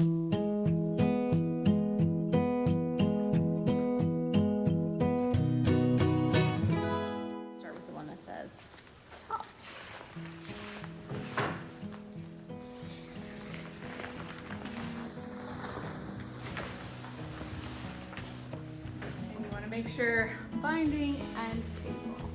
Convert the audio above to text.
Start with the one that says top. And you want to make sure binding and cable.